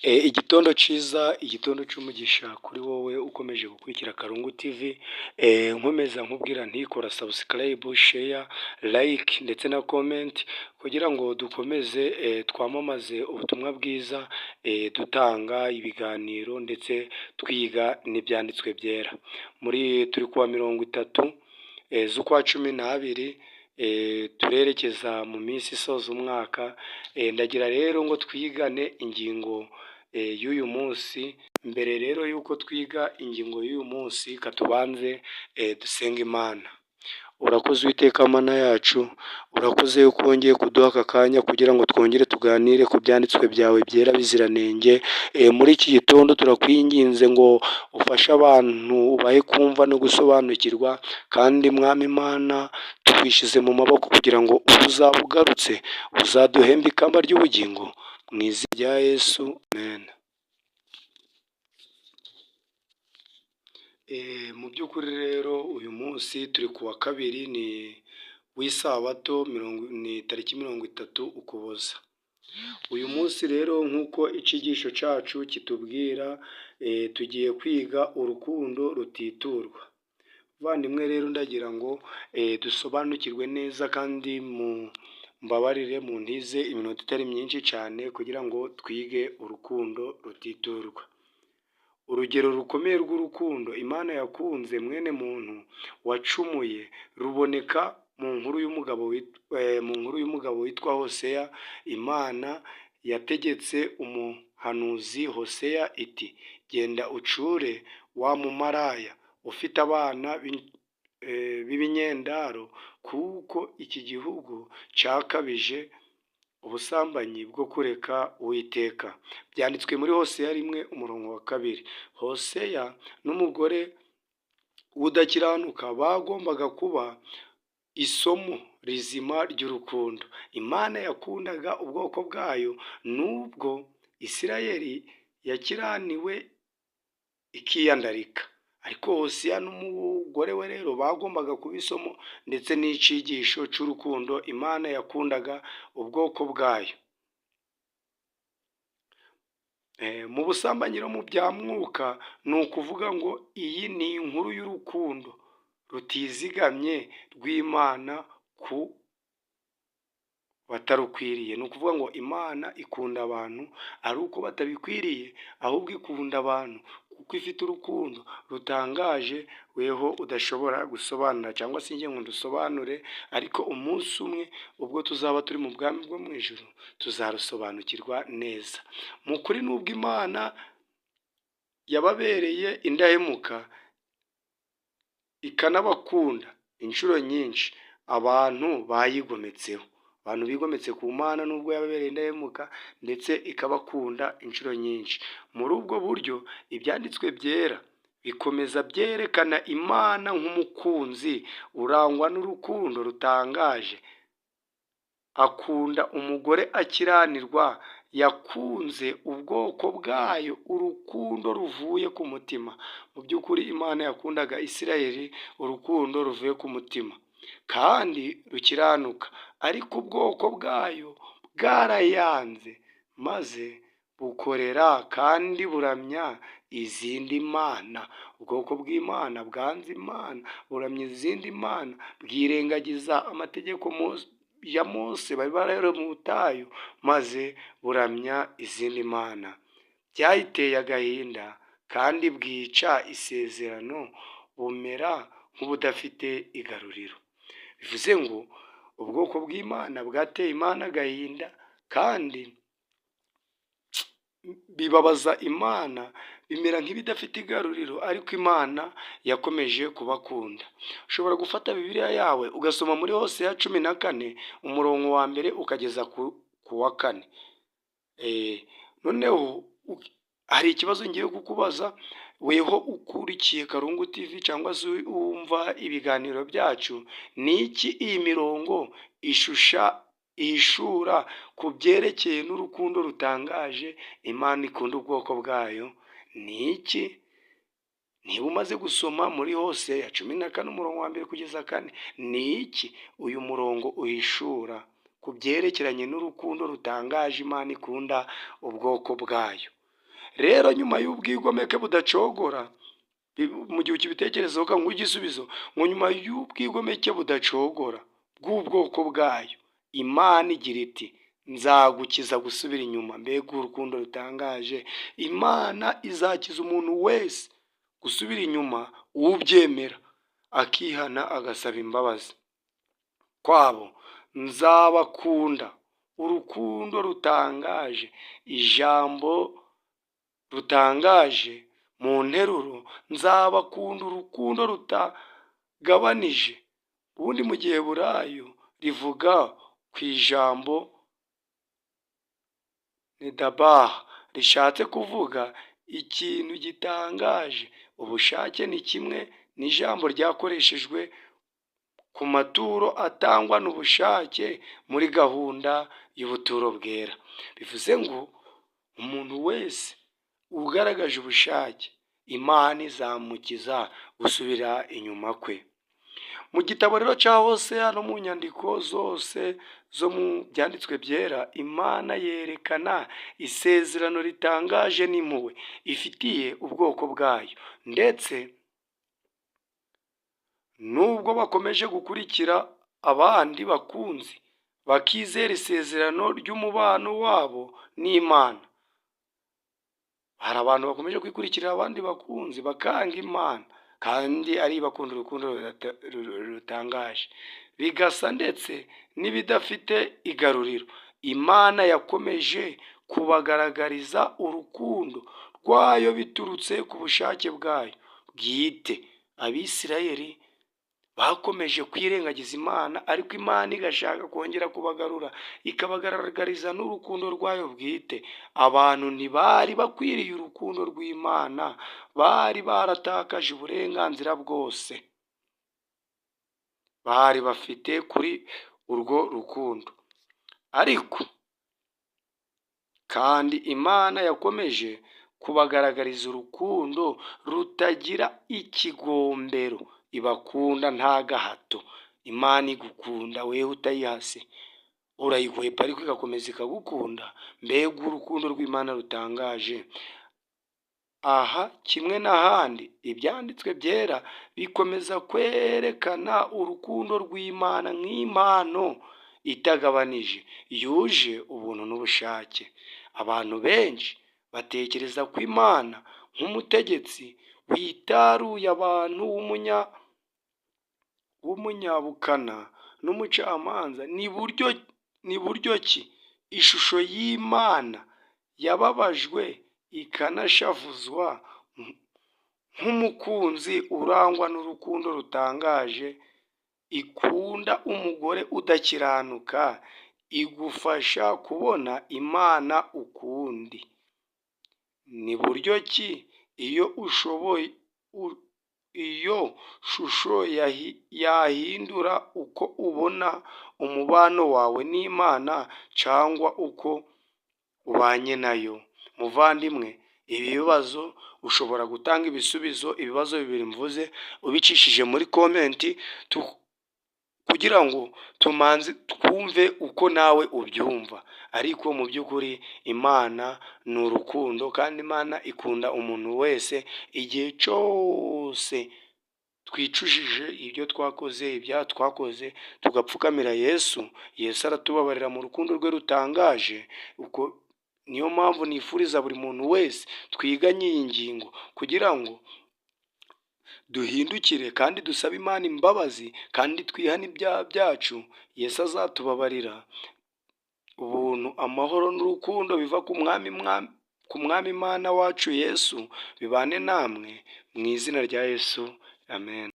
Igitondo cyiza, igitondo cy'umugisha kuri wowe ukomeje gukurikira Karungu TV, nkomeza nkubwira ntikora subscribe, share, like ndetse na comment kugira ngo dukomeze twamamaze ubutumwa bwiza, dutanga ibiganiro ndetse twiga n'ibyanditswe byera. Turi kuwa 30 z'ukwa 12, turerekeza mu minsi isoza umwaka. Ndagira rero ngo twigane ingingo y'uyu munsi. Mbere rero y'uko twiga ingingo y'uyu munsi, katubanze dusenga Imana. Urakoze Uwiteka Mana yacu, urakoze yuko wongeye kuduha aka kanya kugira ngo twongere tuganire ku byanditswe byawe byera biziranenge. Muri iki gitondo turakwinginze ngo ufashe abantu, ubahe kumva no gusobanukirwa, kandi Mwami Imana tukwishyize mu maboko kugira ngo uzaba ugarutse uzaduhembe ikamba ry'ubugingo, mu izina rya Yesu, amen. Mu by'ukuri rero uyu munsi turi ku wa kabiri w'isabato, ni tariki 30 Ukuboza. Uyu munsi rero nk'uko icyigisho cyacu kitubwira, tugiye kwiga urukundo rutiturwa. Bavandimwe rero ndagira ngo dusobanukirwe neza, kandi mbabarire muntize iminota itari myinshi cyane kugira ngo twige urukundo rutiturwa. Urugero rukomeye rw'urukundo Imana yakunze mwene muntu wacumuye ruboneka mu nkuru y'umugabo witwa Hoseya. Imana yategetse umuhanuzi Hoseya iti, genda ucure wa mumaraya ufite abana b'ibinyendaro, kuko iki gihugu cyakabije ubusambanyi bwo kureka Uwiteka. Byanditswe muri Hoseya 1:2. Hoseya n'umugore w'udakiranuka bagombaga kuba isomo rizima ry'urukundo. Imana yakundaga ubwoko bwayo, nubwo Isirayeli yakiraniwe ikiyandarika, ariko Hoseya n'umugore we rero bagombaga kuba isomo ndetse n'icyigisho cy'urukundo Imana yakundaga ubwoko bwayo. Mu busambanyi no mu bya mwuka, ni ukuvuga ngo iyi ni inkuru y'urukundo rutizigamye rw'Imana ku batarukwiriye. Ni ukuvuga ngo Imana ikunda abantu ari uko batabikwiriye, ahubwo ikunda abantu kuko ifite urukundo rutangaje weho udashobora gusobanura, cyangwa se njye ngo ndusobanure, ariko umunsi umwe ubwo tuzaba turi mu bwami bwo mu ijuru tuzarusobanukirwa neza. Mu kuri nubwo Imana yababereye indahemuka ikanabakunda inshuro nyinshi, abantu bayigometseho. Abantu bigometse ku Mana nubwo yababereye indahemuka ndetse ikabakunda inshuro nyinshi. Muri ubwo buryo ibyanditswe byera bikomeza byerekana Imana nk'umukunzi urangwa n'urukundo rutangaje. Akunda umugore akiranirwa, yakunze ubwoko bwayo urukundo ruvuye ku mutima. Mu by'ukuri Imana yakundaga Isirayeli urukundo ruvuye ku mutima kandi rukiranuka, ariko ubwoko bwayo bwarayanze, maze bukorera kandi buramya izindi mana. Ubwoko bw'Imana bwanze Imana, buramya izindi mana, bwirengagiza amategeko ya Mose bari barayorewe mu butayu, maze buramya izindi mana. Byayiteye agahinda kandi bwica isezerano, bumera nk'ubudafite igaruriro. Bivuze ngo ubwoko bw'Imana bwateye Imana agahinda kandi bibabaza Imana, bimera nk'ibidafite igaruriro, ariko Imana yakomeje kubakunda. Ushobora gufata Bibiliya yawe ugasoma muri Hoseya 14 umurongo wa mbere ukageza ku wa 4. Noneho hari ikibazo ngiye kukubaza weho ukurikiye Karungu TV cyangwa se wumva ibiganiro byacu. Ni iki iyi mirongo ihishura ku byerekeye n'urukundo rutangaje Imana ikunda ubwoko bwayo? Ni iki? Niba umaze gusoma muri Hoseya 14 umurongo wa mbere kugeza 4, ni iki uyu murongo uhishura ku byerekeranye n'urukundo rutangaje Imana ikunda ubwoko bwayo? rero nyuma y'ubwigomeke budacogora, mu gihe ukibitekerezaho ngo igisubizo ngo nyuma y'ubwigomeke budacogora bw'ubwoko bwayo, Imana igira iti nzagukiza gusubira inyuma. Mbega urukundo rutangaje! Imana izakiza umuntu wese gusubira inyuma, ubyemera akihana agasaba imbabazi kwabo. Nzabakunda, urukundo rutangaje, ijambo rutangaje mu nteruro, nzabakunda urukundo rutagabanije. Ubundi mu giheburayo rivuga ku ijambo nedabah, rishatse kuvuga ikintu gitangaje. Ubushake ni kimwe n'ijambo ryakoreshejwe ku maturo atangwa n'ubushake muri gahunda y'ubuturo bwera. Bivuze ngo umuntu wese ugaragaje ubushake, Imana izamukiza gusubira inyuma kwe. Mu gitabo rero cya Hoseya no mu nyandiko zose zo mu byanditswe byera, Imana yerekana isezerano ritangaje n'impuhwe ifitiye ubwoko bwayo, ndetse nubwo bakomeje gukurikira abandi bakunzi bakizera isezerano ry'umubano wabo n'Imana. Hari abantu bakomeje kwikurikira abandi bakunzi bakanga Imana, kandi ari bakunda urukundo rutangaje, bigasa ndetse n'ibidafite igaruriro. Imana yakomeje kubagaragariza urukundo rwayo biturutse ku bushake bwayo bwite. Abisirayeli bakomeje kwirengagiza Imana, ariko Imana igashaka kongera kubagarura, ikabagaragariza n'urukundo rwayo bwite. Abantu ntibari bakwiriye urukundo rw'Imana, bari baratakaje uburenganzira bwose bari bafite kuri urwo rukundo. Ariko kandi Imana yakomeje kubagaragariza urukundo rutagira ikigombero, ibakunda nta gahato. Imana igukunda wewe utayihase, urayigwepa ariko igakomeza ikagukunda. Mbega urukundo rw'Imana rutangaje! Aha kimwe n'ahandi, ibyanditswe byera bikomeza kwerekana urukundo rw'Imana nk'impano itagabanije, yuje ubuntu n'ubushake. Abantu benshi batekereza ko Imana nk'umutegetsi witaruye abantu w'umunyabukana n'umucamanza. Ni buryo ki ishusho y'Imana yababajwe ikanashavuzwa nk'umukunzi urangwa n'urukundo rutangaje, ikunda umugore udakiranuka, igufasha kubona Imana ukundi. Ni buryo ki iyo shusho yahindura uko ubona umubano wawe n'Imana cyangwa uko ubanye nayo? Muvandimwe, ibi bibazo ushobora gutanga ibisubizo, ibibazo bibiri mvuze, ubicishije muri komenti kugira ngo tumanze twumve uko nawe ubyumva. Ariko mu by'ukuri Imana ni urukundo, kandi Imana ikunda umuntu wese. Igihe cyose twicujije ibyo twakoze, ibyaha twakoze, tugapfukamira Yesu aratubabarira mu rukundo rwe rutangaje. Niyo mpamvu nifuriza buri muntu wese twiganye iyi ngingo kugira ngo duhindukire kandi dusabe Imana imbabazi, kandi twihane ibyaha byacu. Yesu azatubabarira. Ubuntu, amahoro n'urukundo biva ku mwami Imana wacu Yesu bibane namwe mu izina rya Yesu, amen.